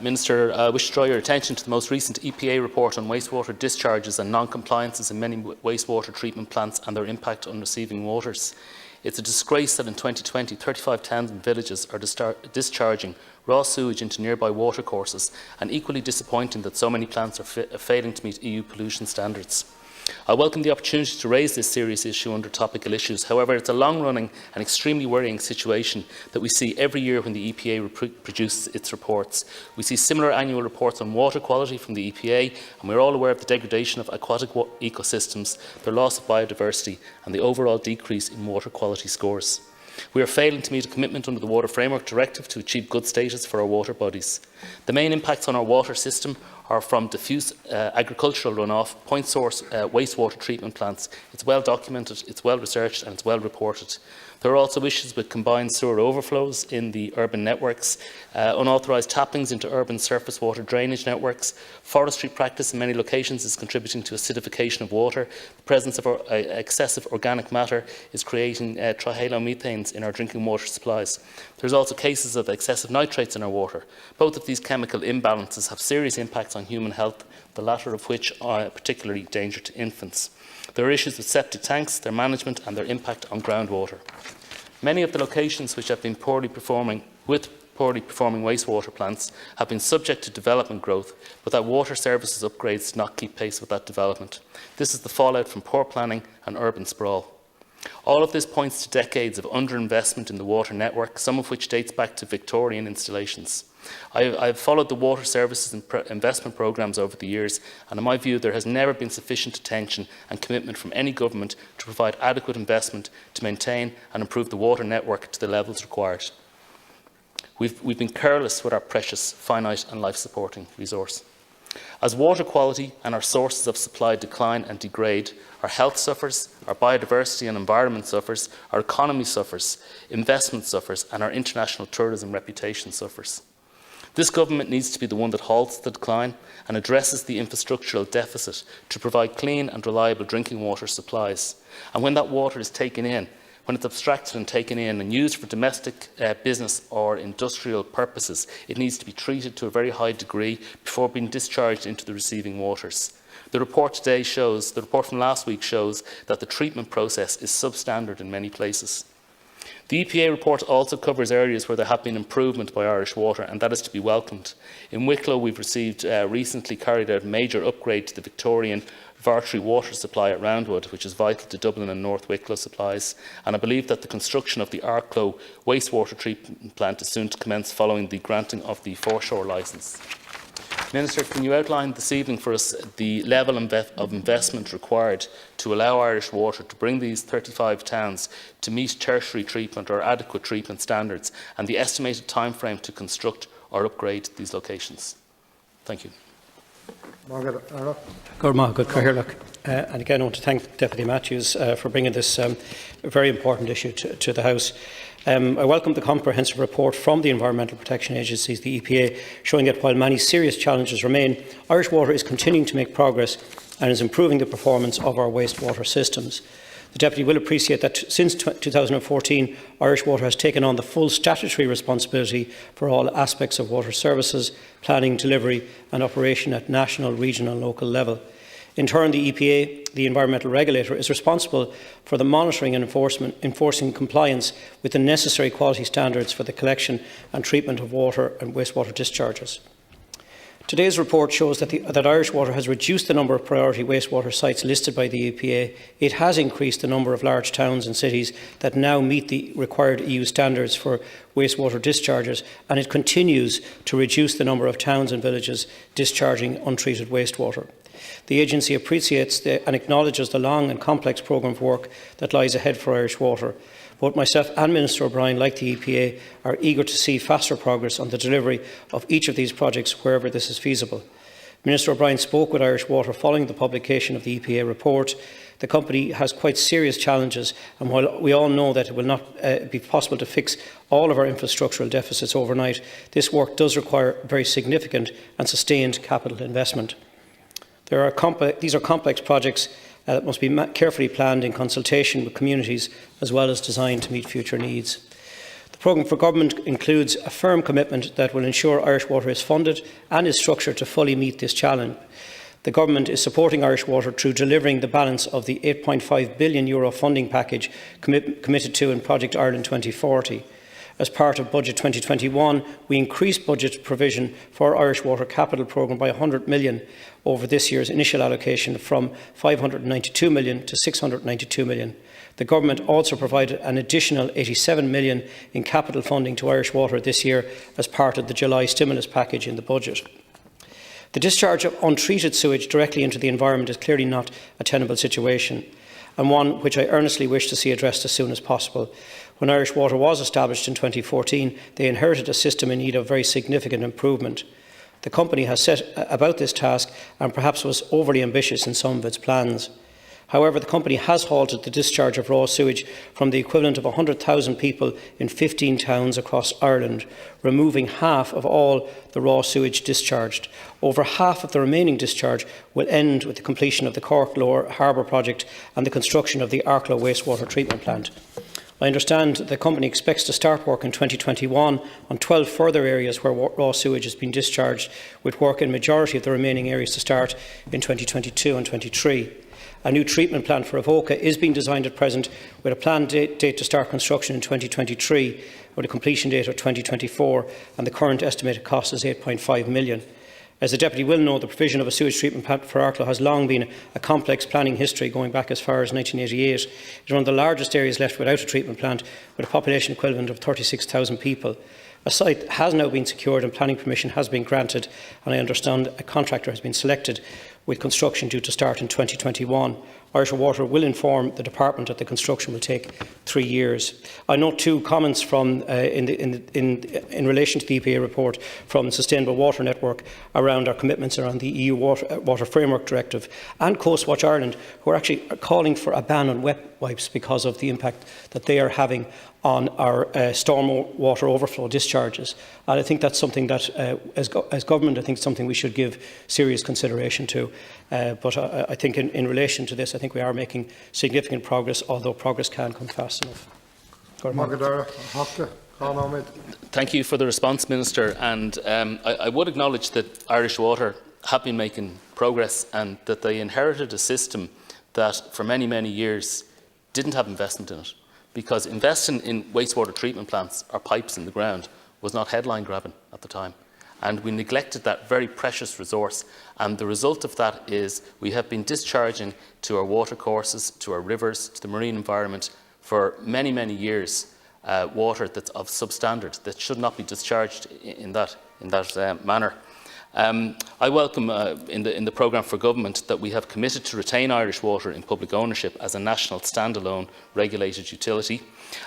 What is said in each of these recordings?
Minister, I wish to draw your attention to the most recent EPA report on wastewater discharges and non-compliances in many wastewater treatment plants and their impact on receiving waters. It's a disgrace that in 2020, 35 towns and villages are discharging raw sewage into nearby watercourses, and equally disappointing that so many plants are failing to meet EU pollution standards. I welcome the opportunity to raise this serious issue under topical issues. However, it's a long-running and extremely worrying situation that we see every year when the EPA produces its reports. We see similar annual reports on water quality from the EPA, and we are all aware of the degradation of aquatic ecosystems, their loss of biodiversity, and the overall decrease in water quality scores. We are failing to meet a commitment under the Water Framework Directive to achieve good status for our water bodies. The main impacts on our water system are from diffuse agricultural runoff, point source wastewater treatment plants. It's well documented, it's well researched and it's well reported. There are also issues with combined sewer overflows in the urban networks, unauthorised tappings into urban surface water drainage networks. Forestry practice in many locations is contributing to acidification of water. The presence of excessive organic matter is creating trihalomethanes in our drinking water supplies. There are also cases of excessive nitrates in our water. Both of these chemical imbalances have serious impacts on human health, the latter of which are particularly a danger to infants. There are issues with septic tanks, their management and their impact on groundwater. Many of the locations which have been poorly performing wastewater plants have been subject to development growth, but that water services upgrades do not keep pace with that development. This is the fallout from poor planning and urban sprawl. All of this points to decades of underinvestment in the water network, some of which dates back to Victorian installations. I have followed the water services and investment programmes over the years, and in my view there has never been sufficient attention and commitment from any government to provide adequate investment to maintain and improve the water network to the levels required. We've been careless with our precious, finite and life-supporting resource. As water quality and our sources of supply decline and degrade, our health suffers, our biodiversity and environment suffers, our economy suffers, investment suffers and our international tourism reputation suffers. This government needs to be the one that halts the decline and addresses the infrastructural deficit to provide clean and reliable drinking water supplies. And when that water is taken in, when it's abstracted and taken in and used for domestic business or industrial purposes, it needs to be treated to a very high degree before being discharged into the receiving waters. The report from last week shows that the treatment process is substandard in many places. The EPA report also covers areas where there have been improvement by Irish Water, and that is to be welcomed. In Wicklow, we've recently carried out a major upgrade to the Victorian Vartry water supply at Roundwood, which is vital to Dublin and North Wicklow supplies, and I believe that the construction of the Arklow wastewater treatment plant is soon to commence following the granting of the foreshore licence. Minister, can you outline this evening for us the level of investment required to allow Irish Water to bring these 35 towns to meet tertiary treatment or adequate treatment standards, and the estimated timeframe to construct or upgrade these locations? Thank you. And again, I want to thank Deputy Matthews for bringing this very important issue to the House. I welcome the comprehensive report from the Environmental Protection Agencies, the EPA, showing that while many serious challenges remain, Irish Water is continuing to make progress and is improving the performance of our wastewater systems. The Deputy will appreciate that since 2014, Irish Water has taken on the full statutory responsibility for all aspects of water services, planning, delivery and operation at national, regional and local level. In turn, the EPA, the environmental regulator, is responsible for the monitoring and enforcing compliance with the necessary quality standards for the collection and treatment of water and wastewater discharges. Today's report shows that Irish Water has reduced the number of priority wastewater sites listed by the EPA. It has increased the number of large towns and cities that now meet the required EU standards for wastewater discharges, and it continues to reduce the number of towns and villages discharging untreated wastewater. The agency appreciates and acknowledges the long and complex programme of work that lies ahead for Irish Water. Both myself and Minister O'Brien, like the EPA, are eager to see faster progress on the delivery of each of these projects wherever this is feasible. Minister O'Brien spoke with Irish Water following the publication of the EPA report. The company has quite serious challenges, and while we all know that it will not be possible to fix all of our infrastructural deficits overnight, this work does require very significant and sustained capital investment. These are complex projects that must be carefully planned in consultation with communities, as well as designed to meet future needs. The programme for government includes a firm commitment that will ensure Irish Water is funded and is structured to fully meet this challenge. The Government is supporting Irish Water through delivering the balance of the €8.5 billion funding package committed to in Project Ireland 2040. As part of Budget 2021, we increased budget provision for Irish Water Capital Programme by €100 million over this year's initial allocation from €592 million to €692 million. The Government also provided an additional €87 million in capital funding to Irish Water this year as part of the July stimulus package in the budget. The discharge of untreated sewage directly into the environment is clearly not a tenable situation, and one which I earnestly wish to see addressed as soon as possible. When Irish Water was established in 2014, they inherited a system in need of very significant improvement. The company has set about this task and perhaps was overly ambitious in some of its plans. However, the company has halted the discharge of raw sewage from the equivalent of 100,000 people in 15 towns across Ireland, removing half of all the raw sewage discharged. Over half of the remaining discharge will end with the completion of the Cork Lower Harbour project and the construction of the Arklow wastewater treatment plant. I understand the company expects to start work in 2021 on 12 further areas where raw sewage has been discharged, with work in the majority of the remaining areas to start in 2022 and 2023. A new treatment plant for Avoca is being designed at present, with a planned date to start construction in 2023, with a completion date of 2024, and the current estimated cost is €8.5 million. As the Deputy will know, the provision of a sewage treatment plant for Arklow has long been a complex planning history going back as far as 1988. It is one of the largest areas left without a treatment plant, with a population equivalent of 36,000 people. A site has now been secured and planning permission has been granted, and I understand a contractor has been selected, with construction due to start in 2021. Irish Water will inform the Department that the construction will take 3 years. I note two comments from, in relation to the EPA report from the Sustainable Water Network around our commitments around the EU Water Framework Directive and Coast Watch Ireland, who are actually calling for a ban on wet wipes because of the impact that they are having on our storm water overflow discharges. And I think that's something that, as government, I think something we should give serious consideration to. But I think in relation to this, I think we are making significant progress, although progress can come fast enough. Thank you for the response, Minister. And I would acknowledge that Irish Water have been making progress and that they inherited a system that for many, many years didn't have investment in it. Because investing in wastewater treatment plants or pipes in the ground was not headline grabbing at the time. And we neglected that very precious resource. And the result of that is we have been discharging to our watercourses, to our rivers, to the marine environment for many, many years water that's of substandard, that should not be discharged in that manner. I welcome in the programme for government that we have committed to retain Irish Water in public ownership as a national standalone regulated utility,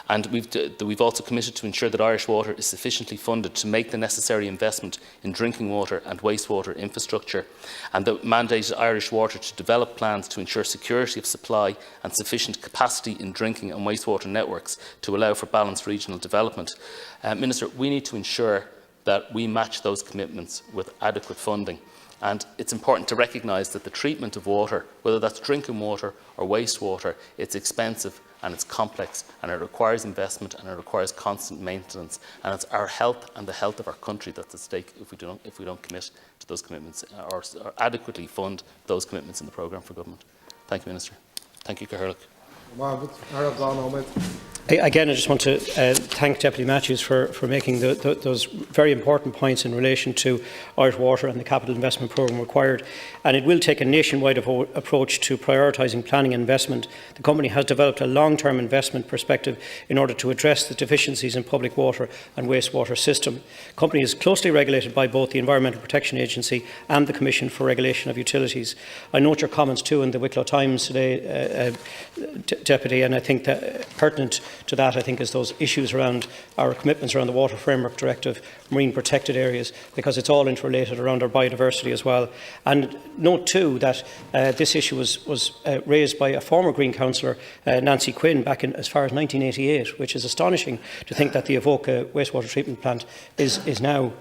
and we've also committed to ensure that Irish Water is sufficiently funded to make the necessary investment in drinking water and wastewater infrastructure, and that mandated Irish Water to develop plans to ensure security of supply and sufficient capacity in drinking and wastewater networks to allow for balanced regional development. Minister, we need to ensure that we match those commitments with adequate funding. And it's important to recognise that the treatment of water, whether that's drinking water or wastewater, it's expensive and it's complex and it requires investment and it requires constant maintenance. And it's our health and the health of our country that's at stake if we don't commit to those commitments or adequately fund those commitments in the programme for government. Thank you, Minister. Thank you, Catherine. Again, I just want to thank Deputy Matthews for making those very important points in relation to Irish Water and the capital investment programme required. And it will take a nationwide approach to prioritising planning and investment. The company has developed a long-term investment perspective in order to address the deficiencies in public water and wastewater system. The company is closely regulated by both the Environmental Protection Agency and the Commission for Regulation of Utilities. I note your comments too in the Wicklow Times today, Deputy, and I think that pertinent to that, I think, is those issues around our commitments around the Water Framework Directive, marine protected areas, because it's all interrelated around our biodiversity as well. And note too that this issue was raised by a former Green councillor, Nancy Quinn, back in as far as 1988, which is astonishing to think that the Avoca wastewater treatment plant is now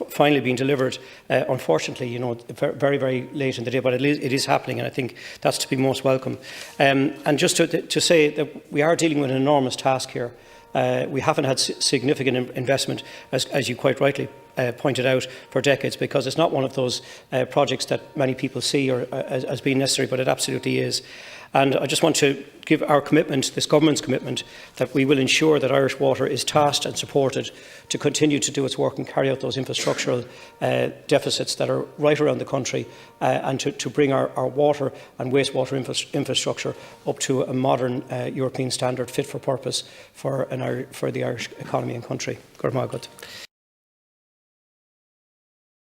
finally being delivered. Unfortunately, you know, very, very late in the day, but it is happening, and I think that's to be most welcome. And just to say that we are dealing with an enormous task here. we haven't had significant investment, as you quite rightly pointed out, for decades, because it's not one of those projects that many people see as being necessary, but it absolutely is. And I just want to give our commitment, this government's commitment, that we will ensure that Irish Water is tasked and supported to continue to do its work and carry out those infrastructural deficits that are right around the country, and to bring our water and wastewater infrastructure up to a modern European standard fit for purpose for the Irish economy and country.